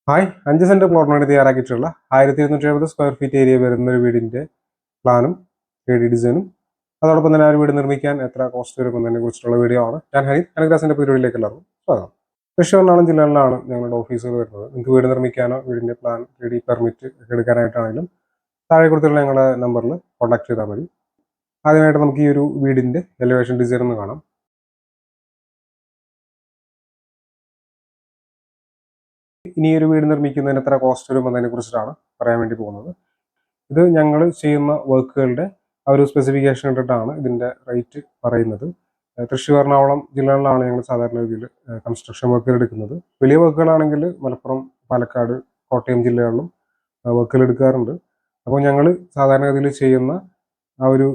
Hi 5 cent പ്ലോട്ടിനാണ് തയ്യാറാക്കിയിട്ടുള്ള 1270 square feet area വരുന്ന ഒരു വീടിന്റെ പ്ലാനും 3D ഡിസൈനും അതോടൊപ്പം തന്നെ ആ ഒരു വീട് നിർമ്മിക്കാൻ എത്ര കോസ്റ്റ് വരും എന്നതിനെ കുറിച്ചുള്ള വീഡിയോ ആണ്. ഞാൻ ഹനീഫ് അനുഗ്രാസിന്റെ പരിപാടിയിലേക്ക് എല്ലാവർക്കും സ്വാഗതം. തൃശ്ശൂരിലാണ് ജില്ലകളിലാണ് ഞങ്ങളുടെ ഓഫീസുകൾ വരുന്നത്. നിങ്ങൾക്ക് വീട് നിർമ്മിക്കാനോ വീടിന്റെ പ്ലാൻ 3D പെർമിറ്റ് എടുക്കാനായിട്ടാണെങ്കിലും താഴെ കൊടുത്തുള്ള ഞങ്ങളുടെ നമ്പറിൽ കോൺടാക്ട് ചെയ്താൽ മതി. ആദ്യമായിട്ട് നമുക്ക് ഈ ഒരു വീടിന്റെ എലിവേഷൻ ഡിസൈൻ ഒന്ന് കാണാം. ഇനി ഒരു വീട് നിർമ്മിക്കുന്നതിന് എത്ര കോസ്റ്റ് വരും എന്നതിനെ കുറിച്ചിട്ടാണ് പറയാൻ വേണ്ടി പോകുന്നത്. ഇത് ഞങ്ങൾ ചെയ്യുന്ന വർക്കുകളുടെ ആ ഒരു സ്പെസിഫിക്കേഷൻ ഇട്ടിട്ടാണ് ഇതിന്റെ റേറ്റ് പറയുന്നത്. തൃശ്ശൂർ, എറണാകുളം ജില്ലകളിലാണ് ഞങ്ങൾ സാധാരണ രീതിയിൽ കൺസ്ട്രക്ഷൻ വർക്കുകൾ എടുക്കുന്നത്. വലിയ വർക്കുകളാണെങ്കിൽ മലപ്പുറം, പാലക്കാട്, കോട്ടയം ജില്ലകളിലും വർക്കുകൾ എടുക്കാറുണ്ട്. അപ്പോൾ ഞങ്ങൾ സാധാരണഗതിയിൽ ചെയ്യുന്ന ആ ഒരു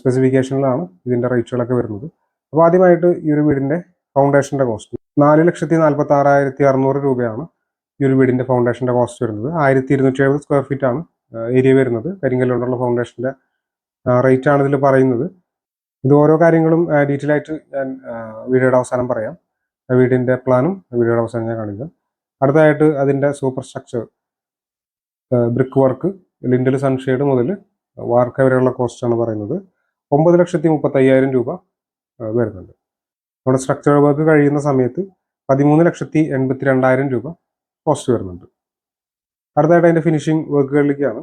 സ്പെസിഫിക്കേഷനിലാണ് ഇതിന്റെ റേറ്റുകളൊക്കെ വരുന്നത്. അപ്പോൾ ആദ്യമായിട്ട് ഈ ഒരു വീടിന്റെ ഫൗണ്ടേഷന്റെ കോസ്റ്റ് 4,46,600 രൂപയാണ് ഈ ഒരു വീടിന്റെ ഫൗണ്ടേഷന്റെ കോസ്റ്റ് വരുന്നത്. 1270 സ്ക്വയർ ഫീറ്റ് ആണ് ഏരിയ വരുന്നത്. കരിങ്കല്ലുകൊണ്ടുള്ള ഫൗണ്ടേഷന്റെ റേറ്റ് ആണ് ഇതിൽ പറയുന്നത്. ഇത് ഓരോ കാര്യങ്ങളും ഡീറ്റെയിൽ ആയിട്ട് ഞാൻ വീഡിയോയുടെ അവസാനം പറയാം. വീടിന്റെ പ്ലാനും വീഡിയോയുടെ അവസാനം ഞാൻ കാണിക്കാം. അടുത്തതായിട്ട് അതിന്റെ super structure, brick work, lintel sunshade മുതൽ വാർക്ക വരെയുള്ള കോസ്റ്റ് ആണ് പറയുന്നത്. 9,35,000 രൂപ വരുന്നുണ്ട്. നമ്മുടെ സ്ട്രക്ചർ വർക്ക് കഴിയുന്ന സമയത്ത് 13,82,000 രൂപ കോസ്റ്റ് വരുന്നുണ്ട്. അടുത്തതായിട്ട് അതിന്റെ ഫിനിഷിംഗ് വർക്കുകളിലേക്കാണ്.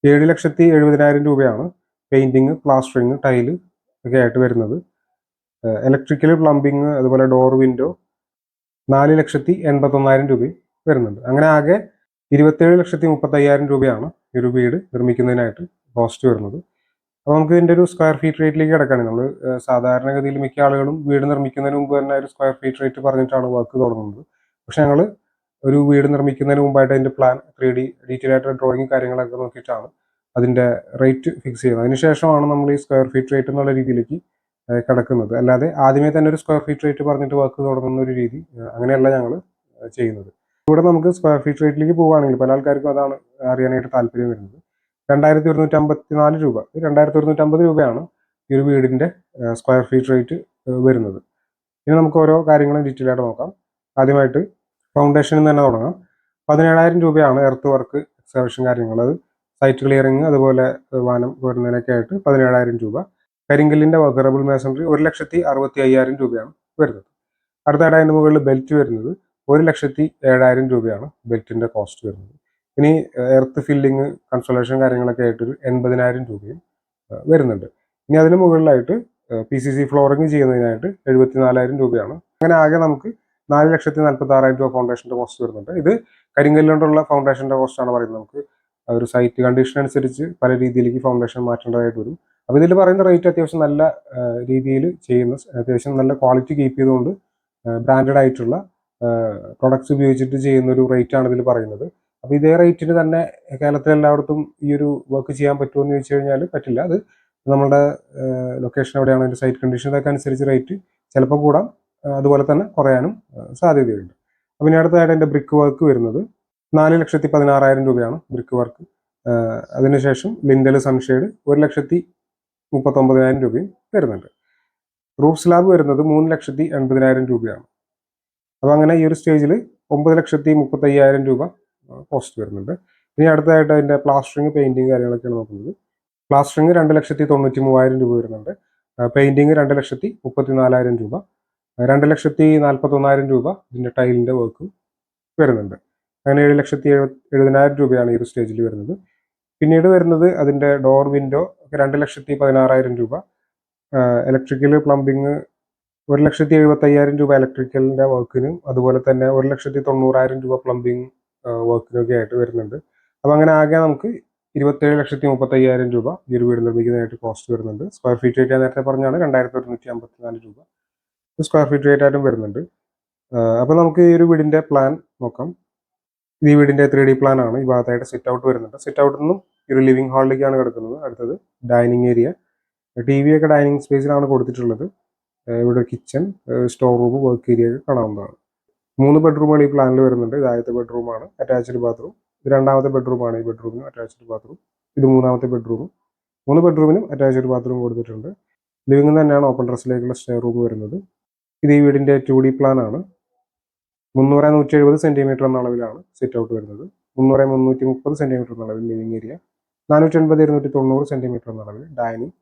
7,70,000 രൂപയാണ് പെയിന്റിങ്, പ്ലാസ്റ്ററിങ്, ടൈല് ഒക്കെ ആയിട്ട് വരുന്നത്. ഇലക്ട്രിക്കൽ, പ്ലംബിങ്, അതുപോലെ ഡോർ, വിൻഡോ 4,81,000 രൂപയും വരുന്നുണ്ട്. അങ്ങനെ ആകെ 27,35,000 രൂപയാണ് ഈ ഒരു വീട് നിർമ്മിക്കുന്നതിനായിട്ട് കോസ്റ്റ് വരുന്നത്. അപ്പോൾ നമുക്ക് ഇതിന്റെ ഒരു സ്ക്വയർ ഫീറ്റ് റേറ്റിലേക്ക് കിടക്കുകയാണ്. നമ്മൾ സാധാരണഗതിയിൽ മിക്ക ആളുകളും വീട് നിർമ്മിക്കുന്നതിന് മുമ്പ് തന്നെ ഒരു സ്ക്വയർ ഫീറ്റ് റേറ്റ് പറഞ്ഞിട്ടാണ് വർക്ക് തുടങ്ങുന്നത്. പക്ഷെ ഞങ്ങൾ ഒരു വീട് നിർമ്മിക്കുന്നതിന് മുമ്പായിട്ട് അതിന്റെ പ്ലാൻ 3D ഡീറ്റെയിൽ ആയിട്ട് ഡ്രോയിങ് കാര്യങ്ങളൊക്കെ നോക്കിയിട്ടാണ് അതിന്റെ റേറ്റ് ഫിക്സ് ചെയ്യുന്നത്. അതിനുശേഷമാണ് നമ്മൾ ഈ സ്ക്വയർ ഫീറ്റ് റേറ്റ് എന്നുള്ള രീതിയിലേക്ക് കിടക്കുന്നത്. അല്ലാതെ ആദ്യമേ തന്നെ ഒരു സ്ക്വയർ ഫീറ്റ് റേറ്റ് പറഞ്ഞിട്ട് വർക്ക് തുടങ്ങുന്ന ഒരു രീതി അങ്ങനെയല്ല ഞങ്ങൾ ചെയ്യുന്നത്. ഇവിടെ നമുക്ക് സ്ക്വയർ ഫീറ്റ് റേറ്റിലേക്ക് പോവുകയാണെങ്കിൽ പല ആൾക്കാർക്കും അതാണ് അറിയാനായിട്ട് താല്പര്യം വരുന്നത്. 2,154 രൂപ, 2,150 രൂപയാണ് ഈ ഒരു വീടിന്റെ സ്ക്വയർ ഫീറ്റ് റേറ്റ് വരുന്നത്. ഇനി നമുക്ക് ഓരോ കാര്യങ്ങളും ഡീറ്റെയിൽ ആയിട്ട് നോക്കാം. ആദ്യമായിട്ട് ഫൗണ്ടേഷനിൽ തന്നെ തുടങ്ങാം. 17,000 രൂപയാണ് എർത്ത് വർക്ക്, എക്സ്കവേഷൻ കാര്യങ്ങൾ, അത് സൈറ്റ് ക്ലിയറിങ്, അതുപോലെ വാനം വരുന്നതിനൊക്കെ ആയിട്ട് 17,000 രൂപ. കരിങ്കല്ലിന്റെ വർക്ക്, റബിൾ മേസൺറി 1,65,000 രൂപയാണ് വരുന്നത്. അടുത്തായിട്ട് അതിന്റെ മുകളിൽ ബെൽറ്റ് വരുന്നത് 1,07,000 രൂപയാണ് ബെൽറ്റിന്റെ കോസ്റ്റ് വരുന്നത്. ഇനി എർത്ത് ഫില്ലിങ്, കൺസോളേഷൻ കാര്യങ്ങളൊക്കെ ആയിട്ട് ഒരു 80,000 രൂപയും വരുന്നുണ്ട്. ഇനി അതിന് മുകളിലായിട്ട് PCC ഫ്ലോറിങ് ചെയ്യുന്നതിനായിട്ട് 74,000 രൂപയാണ്. അങ്ങനെ ആകെ നമുക്ക് 4,46,000 രൂപ ഫൗണ്ടേഷന്റെ കോസ്റ്റ് വരുന്നുണ്ട്. ഇത് കരിങ്കല്ലുകൊണ്ടുള്ള ഫൗണ്ടേഷന്റെ കോസ്റ്റ് ആണ് പറയുന്നത്. നമുക്ക് ഒരു സൈറ്റ് കണ്ടീഷൻ അനുസരിച്ച് പല രീതിയിലേക്ക് ഫൗണ്ടേഷൻ മാറ്റേണ്ടതായിട്ട് വരും. അപ്പോൾ ഇതിൽ പറയുന്ന റേറ്റ് അത്യാവശ്യം നല്ല രീതിയിൽ ചെയ്യുന്ന, അത്യാവശ്യം നല്ല ക്വാളിറ്റി കീപ്പ് ചെയ്തുകൊണ്ട് ബ്രാൻഡഡ് ആയിട്ടുള്ള പ്രൊഡക്ട്സ് ഉപയോഗിച്ചിട്ട് ചെയ്യുന്ന ഒരു റേറ്റ് ആണ് ഇതിൽ പറയുന്നത്. അപ്പോൾ ഇതേ റേറ്റിന് തന്നെ കേരളത്തിൽ എല്ലായിടത്തും ഈ ഒരു വർക്ക് ചെയ്യാൻ പറ്റുമോ എന്ന് ചോദിച്ചു കഴിഞ്ഞാൽ പറ്റില്ല. അത് നമ്മുടെ ലൊക്കേഷൻ എവിടെയാണ്, അതിന്റെ സൈറ്റ് കണ്ടീഷൻ ഇതൊക്കെ അനുസരിച്ച് റേറ്റ് ചിലപ്പോൾ കൂടാം, അതുപോലെ തന്നെ കുറയാനും സാധ്യതയുണ്ട്. അപ്പം ഇനി അടുത്തതായിട്ട് എൻ്റെ ബ്രിക്ക് വർക്ക് വരുന്നത് 4,16,000 രൂപയാണ് ബ്രിക്ക് വർക്ക്. അതിനുശേഷം ലിൻഡൽ സൺഷെയ്ഡ് 1,39,000 രൂപയും വരുന്നുണ്ട്. റൂഫ് സ്ലാബ് വരുന്നത് 3,80,000 രൂപയാണ്. അപ്പോൾ അങ്ങനെ ഈ ഒരു സ്റ്റേജിൽ 9,35,000 രൂപ കോസ്റ്റ് വരുന്നുണ്ട്. ഇനി അടുത്തതായിട്ട് അതിൻ്റെ പ്ലാസ്റ്ററിങ്, പെയിന്റിങ് കാര്യങ്ങളൊക്കെയാണ് നോക്കുന്നത്. പ്ലാസ്റ്ററിങ് 2,93,000 രൂപ വരുന്നുണ്ട്. പെയിന്റിങ് 2,34,000 രൂപ. 2,41,000 രൂപ ഇതിന്റെ ടൈലിന്റെ വർക്ക് വരുന്നുണ്ട്. അങ്ങനെ 7,70,000 രൂപയാണ് ഈ ഒരു സ്റ്റേജിൽ വരുന്നത്. പിന്നീട് വരുന്നത് അതിന്റെ ഡോർ, വിൻഡോ 2,16,000 രൂപ. ഇലക്ട്രിക്കൽ, പ്ലംബിങ് 1,75,000 രൂപ ഇലക്ട്രിക്കലിന്റെ വർക്കിനും, അതുപോലെ തന്നെ 1,90,000 രൂപ പ്ലംബിങ് വർക്കിനൊക്കെ ആയിട്ട് വരുന്നുണ്ട്. അപ്പം അങ്ങനെ ആകെ നമുക്ക് 27,35,000 രൂപ ഈ ഒരു വീട് നിർമ്മിക്കുന്നതിനായിട്ട് കോസ്റ്റ് വരുന്നുണ്ട്. സ്ക്വയർ ഫീറ്റ് റേറ്റ് ഞാൻ നേരത്തെ പറഞ്ഞാണ് 2,154 രൂപ സ്ക്വയർ ഫീറ്റ് റേറ്റ് ആയിട്ടും വരുന്നുണ്ട്. അപ്പോൾ നമുക്ക് ഈ ഒരു വീടിന്റെ പ്ലാൻ നോക്കാം. ഈ വീടിന്റെ 3D പ്ലാൻ ആണ്. ഈ ഭാഗത്തായിട്ട് സിറ്റ് ഔട്ട് വരുന്നുണ്ട്. സിറ്റ് ഔട്ടിൽ നിന്നും ഈ ഒരു ലിവിംഗ് ഹാളിലേക്കാണ് കിടക്കുന്നത്. അടുത്തത് ഡൈനിങ് ഏരിയ. TV ഒക്കെ ഡൈനിങ് സ്പേസിലാണ് കൊടുത്തിട്ടുള്ളത്. ഇവിടെ kitchen, store room, work area ഒക്കെ കാണാവുന്നതാണ്. 3 ബെഡ്റൂമുകൾ ഈ പ്ലാനിൽ വരുന്നുണ്ട്. ഇത് ആദ്യത്തെ ബെഡ്റൂമാണ്, അറ്റാച്ച്ഡ് ബാത്റൂം. ഇത് രണ്ടാമത്തെ ബെഡ്റൂമാണ്, ഈ ബെഡ്റൂമിനും അറ്റാച്ച്ഡ് ബാത്റൂം. ഇത് മൂന്നാമത്തെ ബെഡ്റൂം. 3 ബെഡ്റൂമിനും അറ്റാച്ച്ഡ് ബാത്റൂം കൊടുത്തിട്ടുണ്ട്. ലിവിംഗ് തന്നെയാണ് ഓപ്പൺ ടെറസിലേക്കുള്ള സ്റ്റെയർ റൂം വരുന്നത്. ഇത് ഈ വീടിന്റെ 2D പ്ലാൻ ആണ്. 300-170 സെന്റിമീറ്റർ എന്ന അളവിലാണ് സിറ്റ് ഔട്ട് വരുന്നത്. 300-330 സെന്റിമീറ്റർ എന്ന അളവിൽ ലിവിംഗ് ഏരിയ, 480-290 സെന്റിമീറ്റർ എന്ന അളവിൽ ഡൈനിങ്,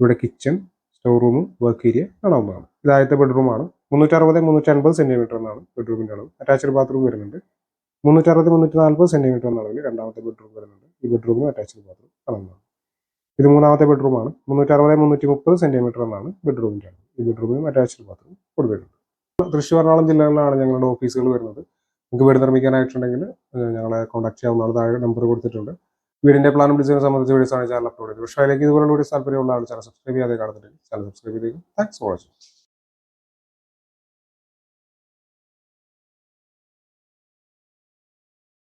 ഇവിടെ കിച്ചൺ, സ്റ്റോർ റൂമും വർക്ക് ഏരിയ കാണാവുന്നതാണ്. ഇത് ആദ്യത്തെ ബെഡ്റൂമാണ്. 360-350 സെന്റിമീറ്റർ എന്നാണ് ബെഡ്റൂമിന്റെ അളവ്. അറ്റാച്ച്ഡ് ബാത്റൂം വരുന്നുണ്ട്. 360-340 സെന്റിമീറ്റർ എന്ന അളവിൽ രണ്ടാമത്തെ ബെഡ്റൂം വരുന്നുണ്ട്. ഈ ബെഡ്റൂമിന് അറ്റാച്ച്ഡ് ബാത്റൂം കാണാവുന്നതാണ്. ഇത് മൂന്നാമത്തെ ബെഡ്റൂമാണ്. 360-330 സെന്റിമീറ്റർ എന്നാണ് ബെഡ്റൂമിന്റെ അളവ്. ഈ ബെഡ്റൂമിനും അറ്റാച്ച്ഡ് ബാത്റൂം കൊടുത്തിട്ടുണ്ട്. തൃശ്ശൂർ, എറണാകുളം ജില്ലകളിലാണ് ഞങ്ങളുടെ ഓഫീസുകൾ വരുന്നത്. നിങ്ങൾക്ക് വീട് നിർമ്മിക്കാനായിട്ടുണ്ടെങ്കിൽ ഞങ്ങളെ കോൺടാക്ട് ചെയ്യാവുന്നതാണ്. താഴെ നമ്പർ കൊടുത്തിട്ടുണ്ട്. വീടിന്റെ പ്ലാനും ഡിസൈനും സംബന്ധിച്ച വീഡിയോസാണ് ചാനൽ അപ്ലോഡ് ചെയ്തത്. പക്ഷേ അതിലേക്ക് ഇതുപോലുള്ള വീഡിയോസ് താല്പര്യമുള്ള ആൾ ചാനൽ സബ്സ്ക്രൈബ് ചെയ്യാതെ കാണുന്നുണ്ടെങ്കിൽ ചാനൽ സബ്സ്ക്രൈബ് ചെയ്തേക്കും. Thanks for watching.